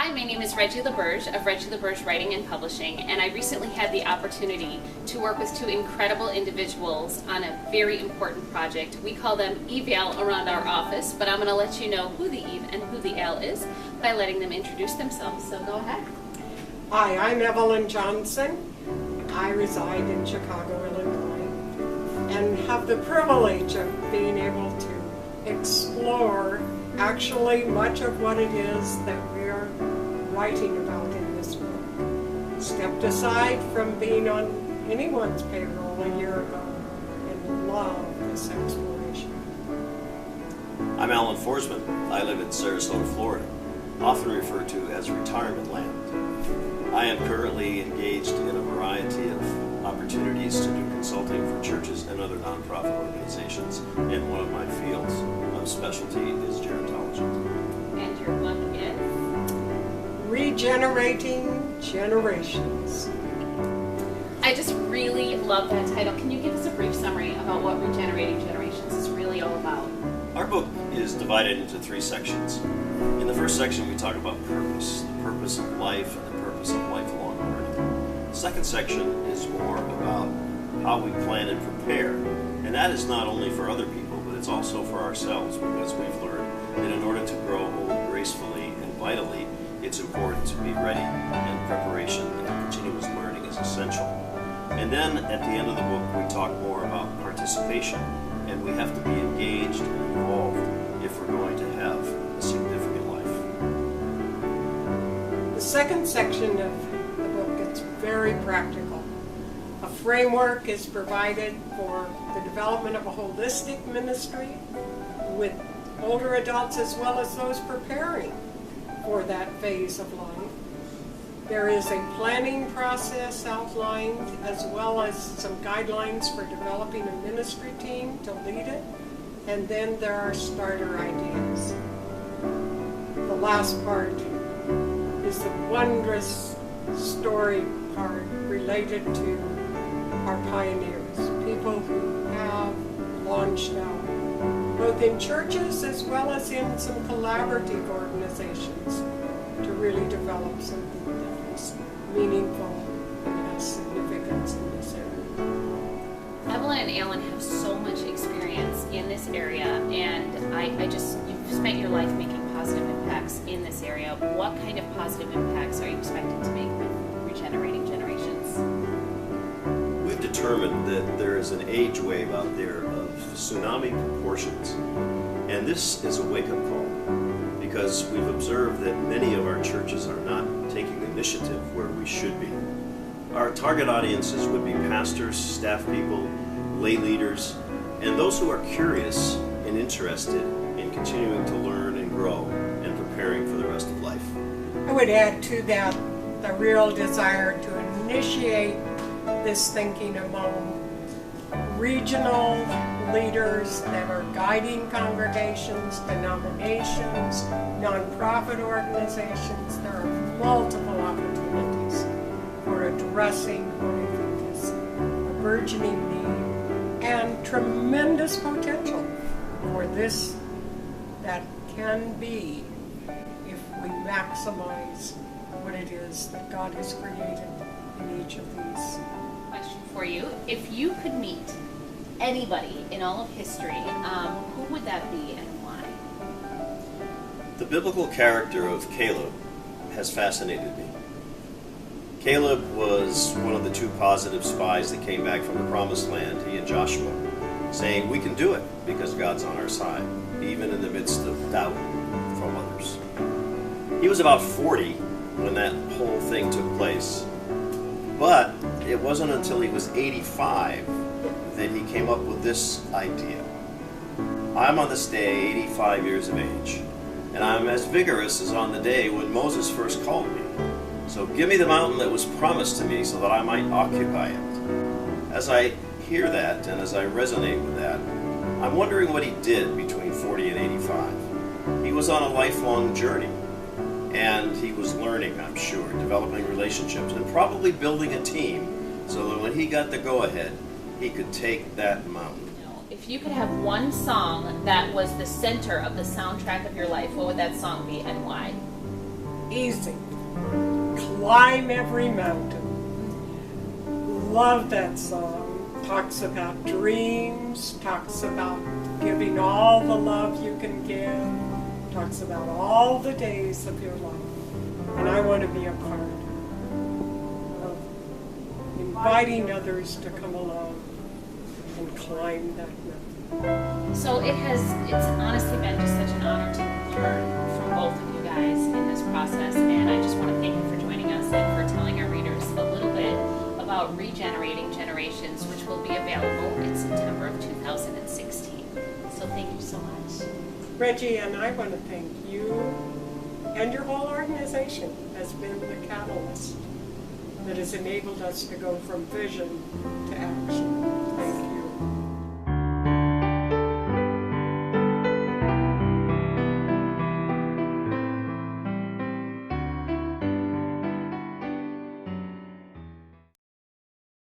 Hi, my name is Reggie LaBerge of Reggie LaBerge Writing and Publishing, and I recently had the opportunity to work with two incredible individuals on a very important project. We call them Eval around our office, but I'm going to let you know who the Eve and who the Al is by letting them introduce themselves. So go ahead. Hi, I'm Evelyn Johnson. I reside in Chicago, Illinois, and have the privilege of being able to explore actually much of what it is that we are writing about in this book. Stepped aside from being on anyone's payroll a year ago and love this exploration. I'm Alan Forsman. I live in Sarasota, Florida, often referred to as retirement land. I am currently engaged in a variety of opportunities to do consulting for churches and other nonprofit organizations, and one of my fields of specialty is gerontology. And your book is? Regenerating Generations. I just really love that title. Can you give us a brief summary about what Regenerating Generations is really all about? Our book is divided into three sections. In the first section, we talk about purpose, the purpose of life and the purpose of lifelong learning. The second section is more about how we plan and prepare, and that is not only for other people, but it's also for ourselves, because we've learned that in order to grow old gracefully and vitally, it's important to be ready, and preparation and continuous learning is essential. And then at the end of the book, we talk more about participation, and we have to be engaged and involved if we're going to have a significant life. The second section of the book is very practical. A framework is provided for the development of a holistic ministry with older adults as well as those preparing for that phase of life. There is a planning process outlined as well as some guidelines for developing a ministry team to lead it, and then there are starter ideas. The last part is the wondrous story part related to our pioneers, people who have launched out, both in churches as well as in some collaborative organizations, to really develop something that is meaningful and has significance in this area. Evelyn and Alan have so much experience in this area, and you've spent your life making positive impacts in this area. What kind of positive impacts are you expecting to make with Regenerating Generations? We've determined that there is an age wave out there of tsunami proportions, and this is a wake-up call, because we've observed that many of our churches are not taking initiative where we should be. Our target audiences would be pastors, staff people, lay leaders, and those who are curious and interested in continuing to learn and grow and preparing for the rest of life. I would add to that the real desire to initiate this thinking among regional leaders that are guiding congregations, denominations, nonprofit organizations. There are multiple opportunities for addressing what I think is a burgeoning need and tremendous potential for this that can be if we maximize what it is that God has created in each of these. Question for you. If you could meet anybody in all of history, who would that be and why? The biblical character of Caleb has fascinated me. Caleb was one of the two positive spies that came back from the Promised Land, he and Joshua, saying, we can do it because God's on our side, even in the midst of doubt from others. He was about 40 when that whole thing took place, but it wasn't until he was 85 that he came up with this idea. I'm on this day 85 years of age, and I'm as vigorous as on the day when Moses first called me. So give me the mountain that was promised to me so that I might occupy it. As I hear that and as I resonate with that, I'm wondering what he did between 40 and 85. He was on a lifelong journey, and he was learning, I'm sure, developing relationships, and probably building a team so that when he got the go-ahead, he could take that mountain. If you could have one song that was the center of the soundtrack of your life, what would that song be and why? easy. Climb every mountain. Love that song. Talks about dreams, talks about giving all the love you can give, talks about all the days of your life. And I want to be a part of inviting others to come along and climb that mountain. So it's honestly been just such an honor to learn from both of you guys in this process, and I just want to thank you for joining us and for telling our readers a little bit about Regenerating Generations, which will be available in September of 2016. So thank you so much. Reggie, and I want to thank you and your whole organization has been the catalyst that has enabled us to go from vision to action. Thank you.